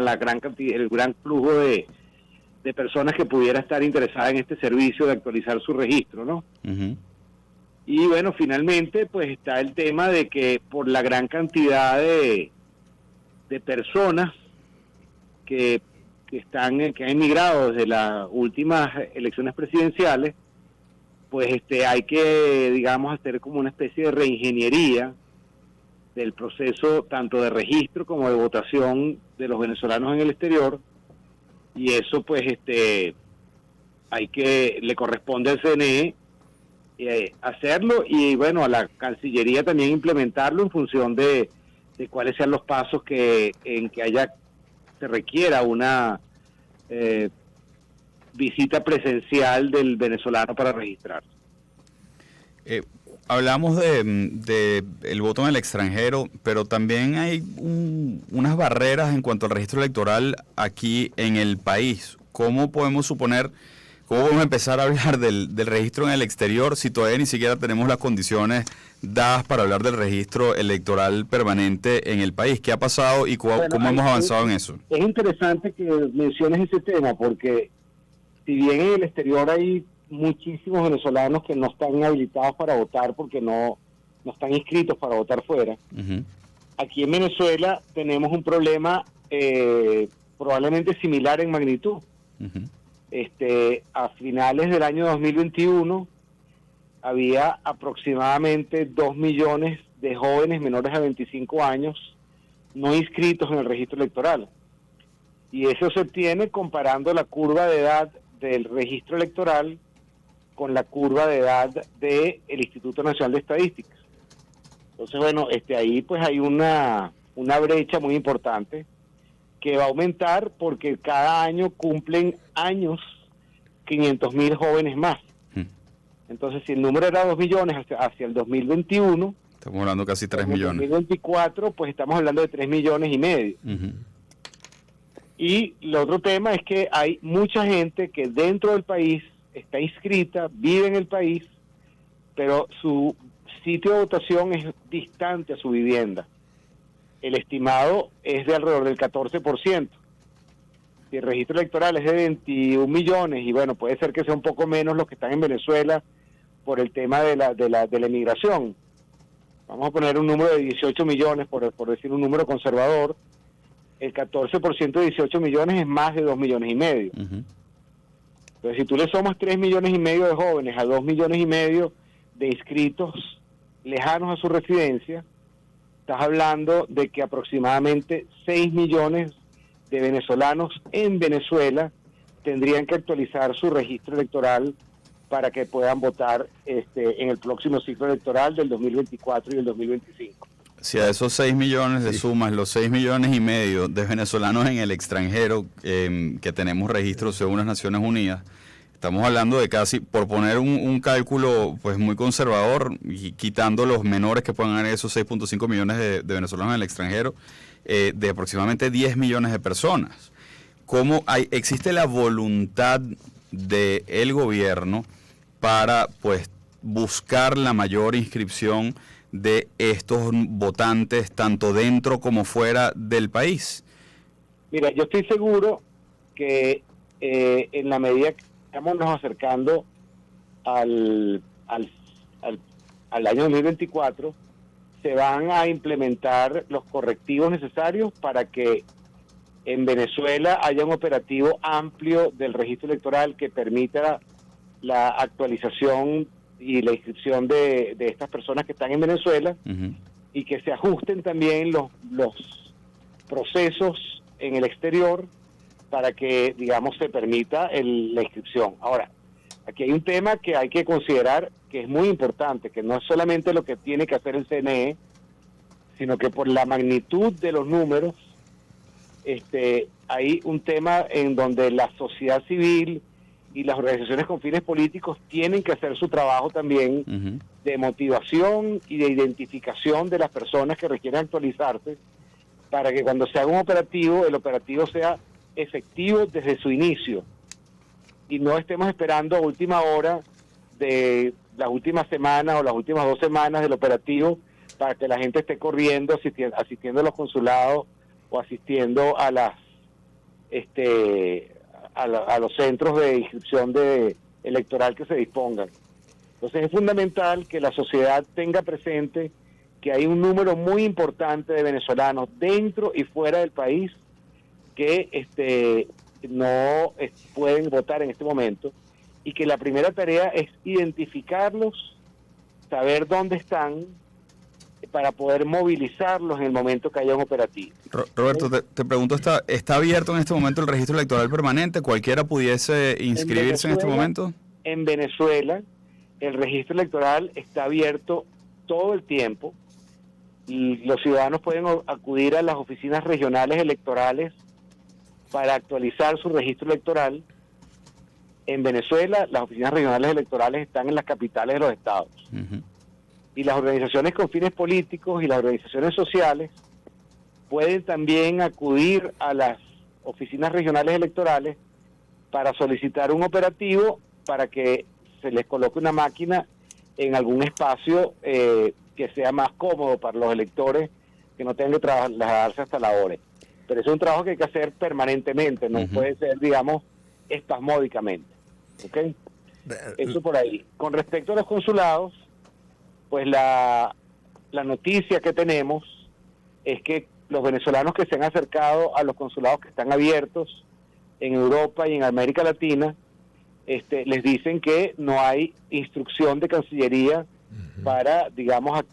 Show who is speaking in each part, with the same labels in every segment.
Speaker 1: la gran cantidad, el gran flujo de personas que pudiera estar interesada en este servicio de actualizar su registro, ¿no?
Speaker 2: Uh-huh.
Speaker 1: Y bueno, finalmente pues está el tema de que por la gran cantidad de personas que han emigrado desde las últimas elecciones presidenciales, pues hay que, digamos, hacer como una especie de reingeniería del proceso tanto de registro como de votación de los venezolanos en el exterior, y eso pues le corresponde al CNE hacerlo, y bueno, a la Cancillería también implementarlo en función de cuáles sean los pasos en que se requiera una visita presencial del venezolano para registrarse.
Speaker 2: Hablamos de el voto en el extranjero, pero también hay unas barreras en cuanto al registro electoral aquí en el país. ¿Cómo podemos empezar a hablar del registro en el exterior si todavía ni siquiera tenemos las condiciones dadas para hablar del registro electoral permanente en el país? ¿Qué ha pasado y cómo hemos avanzado en eso?
Speaker 1: Es interesante que menciones ese tema, porque si bien en el exterior hay muchísimos venezolanos que no están habilitados para votar porque no están inscritos para votar fuera,
Speaker 2: uh-huh.
Speaker 1: Aquí en Venezuela tenemos un problema probablemente similar en magnitud.
Speaker 2: Uh-huh.
Speaker 1: A finales del año 2021 había aproximadamente 2 millones de jóvenes menores a 25 años no inscritos en el registro electoral. Y eso se obtiene comparando la curva de edad del registro electoral con la curva de edad del Instituto Nacional de Estadísticas. Entonces, bueno, ahí pues hay una brecha muy importante que va a aumentar porque cada año cumplen años 500.000 jóvenes más. Entonces, si el número era 2 millones hacia el 2021,
Speaker 2: estamos hablando casi 3 millones.
Speaker 1: En el 2024, pues estamos hablando de 3 millones y medio.
Speaker 2: Uh-huh.
Speaker 1: Y el otro tema es que hay mucha gente que dentro del país está inscrita, vive en el país, pero su sitio de votación es distante a su vivienda. El estimado es de alrededor del 14%. Si el registro electoral es de 21 millones, y bueno, puede ser que sea un poco menos los que están en Venezuela por el tema de la emigración. Vamos a poner un número de 18 millones, por decir un número conservador. El 14% de 18 millones es más de 2 millones y medio.
Speaker 2: Uh-huh.
Speaker 1: Entonces, si tú le sumas 3 millones y medio de jóvenes a 2 millones y medio de inscritos lejanos a su residencia, estás hablando de que aproximadamente 6 millones de venezolanos en Venezuela tendrían que actualizar su registro electoral para que puedan votar en el próximo ciclo electoral del 2024 y el 2025.
Speaker 2: Si a esos 6 millones le sumas los 6 millones y medio de venezolanos en el extranjero que tenemos registros según las Naciones Unidas, estamos hablando de casi, por poner un cálculo pues muy conservador, y quitando los menores que puedan ganar esos 6.5 millones de venezolanos en el extranjero, de aproximadamente 10 millones de personas. ¿Cómo existe la voluntad del gobierno para pues buscar la mayor inscripción de estos votantes tanto dentro como fuera del país?
Speaker 1: Mira, yo estoy seguro que en la medida que estamos nos acercando al año 2024, se van a implementar los correctivos necesarios para que en Venezuela haya un operativo amplio del registro electoral que permita la actualización y la inscripción de estas personas que están en Venezuela, uh-huh. Y que se ajusten también los procesos en el exterior para que, digamos, se permita la inscripción. Ahora, aquí hay un tema que hay que considerar que es muy importante, que no es solamente lo que tiene que hacer el CNE, sino que por la magnitud de los números, hay un tema en donde la sociedad civil y las organizaciones con fines políticos tienen que hacer su trabajo también, uh-huh. de motivación y de identificación de las personas que requieren actualizarse, para que cuando se haga un operativo, el operativo sea efectivo desde su inicio y no estemos esperando a última hora de las últimas semanas o las últimas 2 semanas del operativo para que la gente esté corriendo, asistiendo a los consulados o asistiendo a las a los centros de inscripción electoral que se dispongan. Entonces es fundamental que la sociedad tenga presente que hay un número muy importante de venezolanos dentro y fuera del país que no pueden votar en este momento, y que la primera tarea es identificarlos, saber dónde están, para poder movilizarlos en el momento que haya un operativo.
Speaker 2: Roberto, te pregunto, ¿está abierto en este momento el registro electoral permanente? ¿Cualquiera pudiese inscribirse en este momento?
Speaker 1: En Venezuela, el registro electoral está abierto todo el tiempo. Y los ciudadanos pueden acudir a las oficinas regionales electorales para actualizar su registro electoral. En Venezuela, las oficinas regionales electorales están en las capitales de los estados. Uh-huh. Y las organizaciones con fines políticos y las organizaciones sociales pueden también acudir a las oficinas regionales electorales para solicitar un operativo para que se les coloque una máquina en algún espacio que sea más cómodo para los electores, que no tengan que trasladarse hasta la hora. Pero es un trabajo que hay que hacer permanentemente, no puede ser, digamos, espasmódicamente. ¿Ok? Eso por ahí. Con respecto a los consulados, pues la noticia que tenemos es que los venezolanos que se han acercado a los consulados que están abiertos en Europa y en América Latina, les dicen que no hay instrucción de Cancillería para, digamos,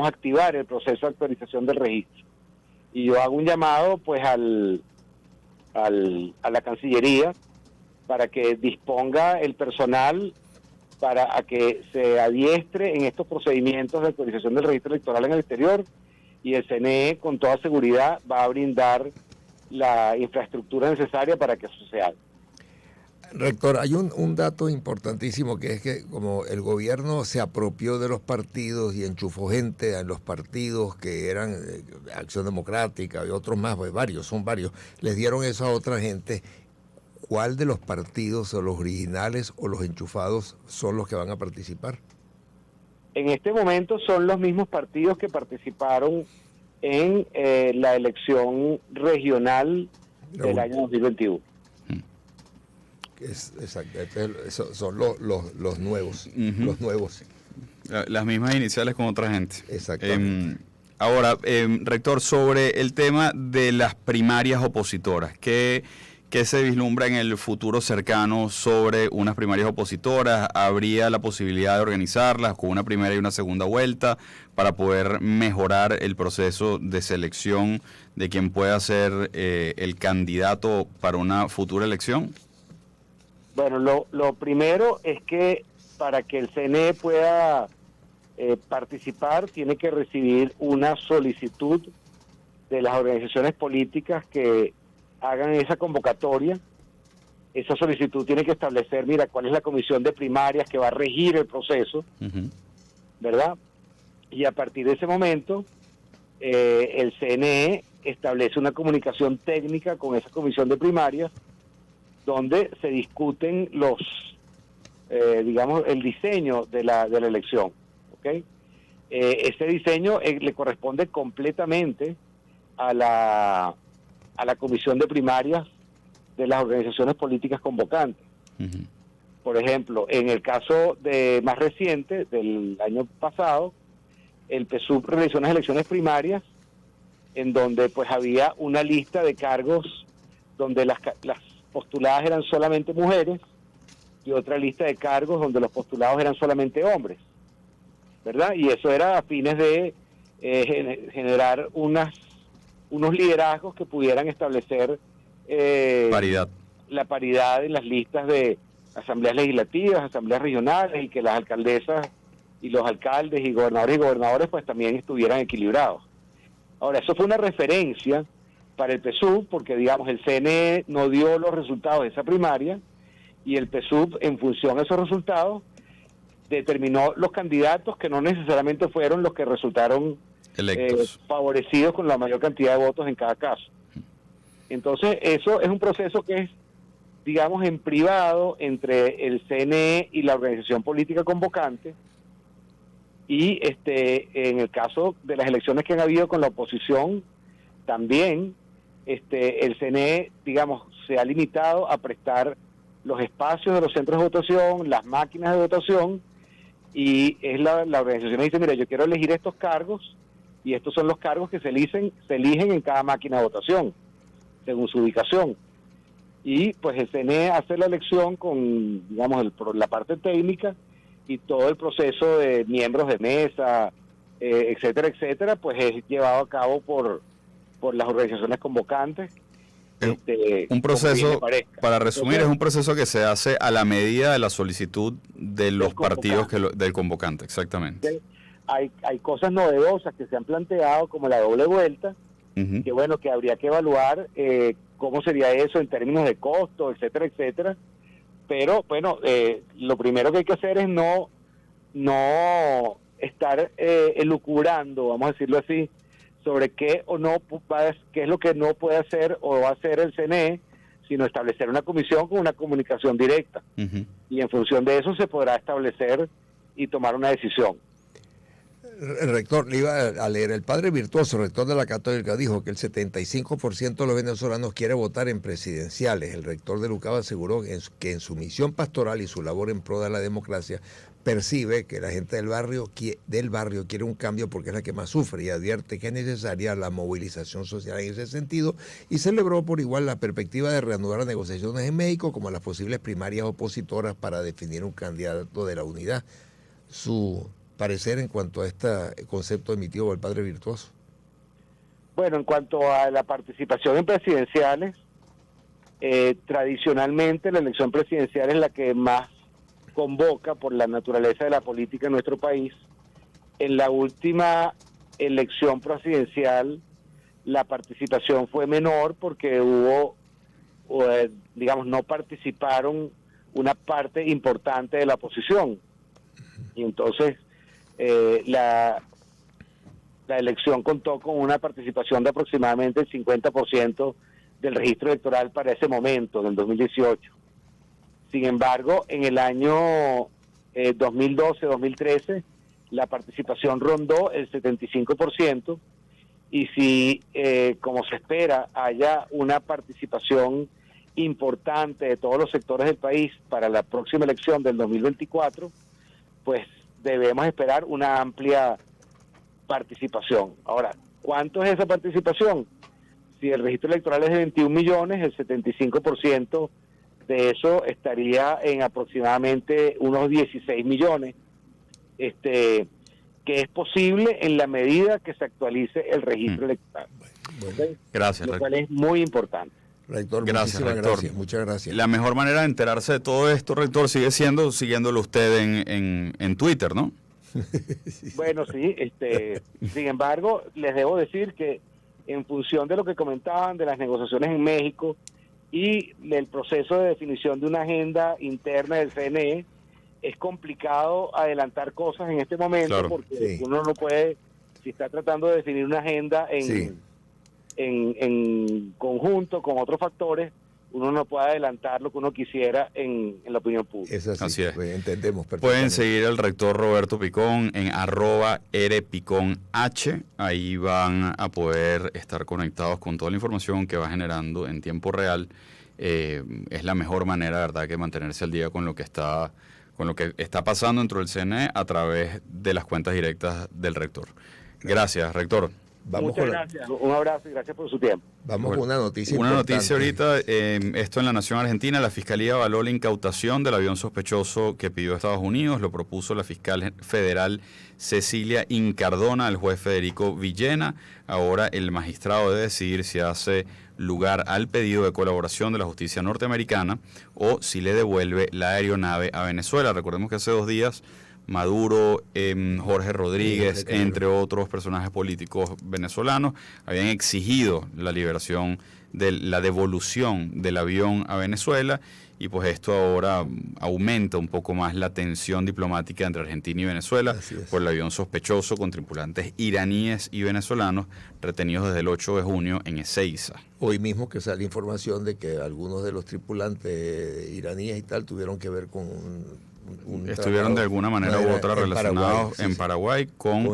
Speaker 1: activar el proceso de actualización del registro. Y yo hago un llamado, pues, a la Cancillería para que disponga el personal para que se adiestre en estos procedimientos de actualización del registro electoral en el exterior, y el CNE con toda seguridad va a brindar la infraestructura necesaria para que eso se haga.
Speaker 3: Rector, hay un dato importantísimo, que es que como el gobierno se apropió de los partidos y enchufó gente en los partidos que eran Acción Democrática y otros más, pues son varios, les dieron eso a otra gente. ¿Cuál de los partidos, o los originales o los enchufados, son los que van a participar?
Speaker 1: En este momento son los mismos partidos que participaron en la elección regional del año 2021.
Speaker 3: Exacto, son los nuevos, los nuevos.
Speaker 2: Las mismas iniciales con otra gente.
Speaker 3: Exactamente.
Speaker 2: Ahora, rector, sobre el tema de las primarias opositoras, ¿qué se vislumbra en el futuro cercano sobre unas primarias opositoras? ¿Habría la posibilidad de organizarlas con una primera y una segunda vuelta para poder mejorar el proceso de selección de quien pueda ser el candidato para una futura elección?
Speaker 1: Bueno, lo primero es que para que el CNE pueda participar, tiene que recibir una solicitud de las organizaciones políticas que hagan esa convocatoria. Esa solicitud tiene que establecer, mira, cuál es la comisión de primarias que va a regir el proceso, ¿verdad? Y a partir de ese momento, el CNE establece una comunicación técnica con esa comisión de primarias, donde se discuten el diseño de la elección, ¿ok? Ese diseño le corresponde completamente a la comisión de primarias de las organizaciones políticas convocantes. Por ejemplo, en el caso más reciente, del año pasado, el PSUV realizó unas elecciones primarias en donde pues había una lista de cargos donde las postuladas eran solamente mujeres, y otra lista de cargos donde los postulados eran solamente hombres, ¿verdad? Y eso era a fines de generar unos liderazgos que pudieran establecer la paridad en las listas de asambleas legislativas, asambleas regionales, y que las alcaldesas y los alcaldes y gobernadores pues también estuvieran equilibrados. Ahora, eso fue una referencia para el PSUV, porque digamos el CNE no dio los resultados de esa primaria, y el PSUV, en función de esos resultados, determinó los candidatos que no necesariamente fueron los que resultaron electos, favorecidos con la mayor cantidad de votos en cada caso. Entonces, eso es un proceso que es, digamos, en privado entre el CNE y la organización política convocante, y en el caso de las elecciones que han habido con la oposición, también el CNE, digamos, se ha limitado a prestar los espacios de los centros de votación, las máquinas de votación, y es la organización que dice, mira, yo quiero elegir estos cargos, y estos son los cargos que se eligen en cada máquina de votación, según su ubicación. Y pues el CNE hace la elección con, digamos, la parte técnica y todo el proceso de miembros de mesa, etcétera, etcétera, pues es llevado a cabo por las organizaciones convocantes.
Speaker 2: Un proceso, para resumir, es un proceso que se hace a la medida de la solicitud de los partidos del convocante, exactamente.
Speaker 1: Hay cosas novedosas que se han planteado, como la doble vuelta, que bueno, que habría que evaluar cómo sería eso en términos de costo, etcétera, etcétera. Pero bueno, lo primero que hay que hacer es no estar elucubrando, vamos a decirlo así, sobre qué es lo que no puede hacer o va a hacer el CNE, sino establecer una comisión con una comunicación directa. Y en función de eso se podrá establecer y tomar una decisión.
Speaker 3: Rector, le iba a leer, el padre Virtuoso, rector de la Católica, dijo que el 75% de los venezolanos quiere votar en presidenciales. El rector de Lucaba aseguró que en su misión pastoral y su labor en pro de la democracia percibe que la gente del barrio quiere un cambio porque es la que más sufre, y advierte que es necesaria la movilización social en ese sentido, y celebró por igual la perspectiva de reanudar negociaciones en México como las posibles primarias opositoras para definir un candidato de la unidad. Su parecer en cuanto a este concepto emitido por el padre Virtuoso.
Speaker 1: Bueno, en cuanto a la participación en presidenciales, tradicionalmente la elección presidencial es la que más convoca por la naturaleza de la política en nuestro país. En la última elección presidencial la participación fue menor porque digamos, no participaron una parte importante de la oposición. Y entonces la elección contó con una participación de aproximadamente el 50% del registro electoral para ese momento, en el 2018. Sin embargo, en el año 2012-2013, la participación rondó el 75%, y si, como se espera, haya una participación importante de todos los sectores del país para la próxima elección del 2024, pues debemos esperar una amplia participación. Ahora, ¿cuánto es esa participación? Si el registro electoral es de 21 millones, el 75% de eso estaría en aproximadamente unos 16 millones, que es posible en la medida que se actualice el registro electoral.
Speaker 3: Bueno,
Speaker 2: gracias,
Speaker 1: lo cual es muy importante.
Speaker 3: Rector,
Speaker 2: gracias, rector.
Speaker 3: Muchas gracias.
Speaker 2: La mejor manera de enterarse de todo esto, rector, sigue siendo siguiéndolo usted en Twitter, ¿no?
Speaker 1: Bueno, sí. Sin embargo, les debo decir que en función de lo que comentaban de las negociaciones en México y del proceso de definición de una agenda interna del CNE, es complicado adelantar cosas en este momento, claro, porque uno no puede, si está tratando de definir una agenda en conjunto con otros factores, uno no puede adelantar lo que uno quisiera en la opinión pública.
Speaker 3: Es así,
Speaker 2: es.
Speaker 3: Pues, entendemos perfectamente.
Speaker 2: Pueden seguir al rector Roberto Picón en @rpiconh. Ahí van a poder estar conectados con toda la información que va generando en tiempo real. Es la mejor manera, verdad, que mantenerse al día con lo que está pasando dentro del CNE a través de las cuentas directas del rector. Gracias, rector.
Speaker 1: Muchas gracias, un abrazo y gracias por su tiempo.
Speaker 3: Vamos con una noticia
Speaker 2: importante. Noticia ahorita, esto en La Nación Argentina, la Fiscalía avaló la incautación del avión sospechoso que pidió Estados Unidos, lo propuso la fiscal federal Cecilia Incardona al juez Federico Villena. Ahora el magistrado debe decidir si hace lugar al pedido de colaboración de la justicia norteamericana o si le devuelve la aeronave a Venezuela. Recordemos que hace 2 días Maduro, Jorge Rodríguez, entre otros personajes políticos venezolanos, habían exigido la liberación la devolución del avión a Venezuela, y pues esto ahora aumenta un poco más la tensión diplomática entre Argentina y Venezuela por el avión sospechoso con tripulantes iraníes y venezolanos retenidos desde el 8 de junio en Ezeiza.
Speaker 3: Hoy mismo que sale información de que algunos de los tripulantes iraníes y tal tuvieron que ver con estuvieron
Speaker 2: de alguna manera u otra relacionados en Paraguay con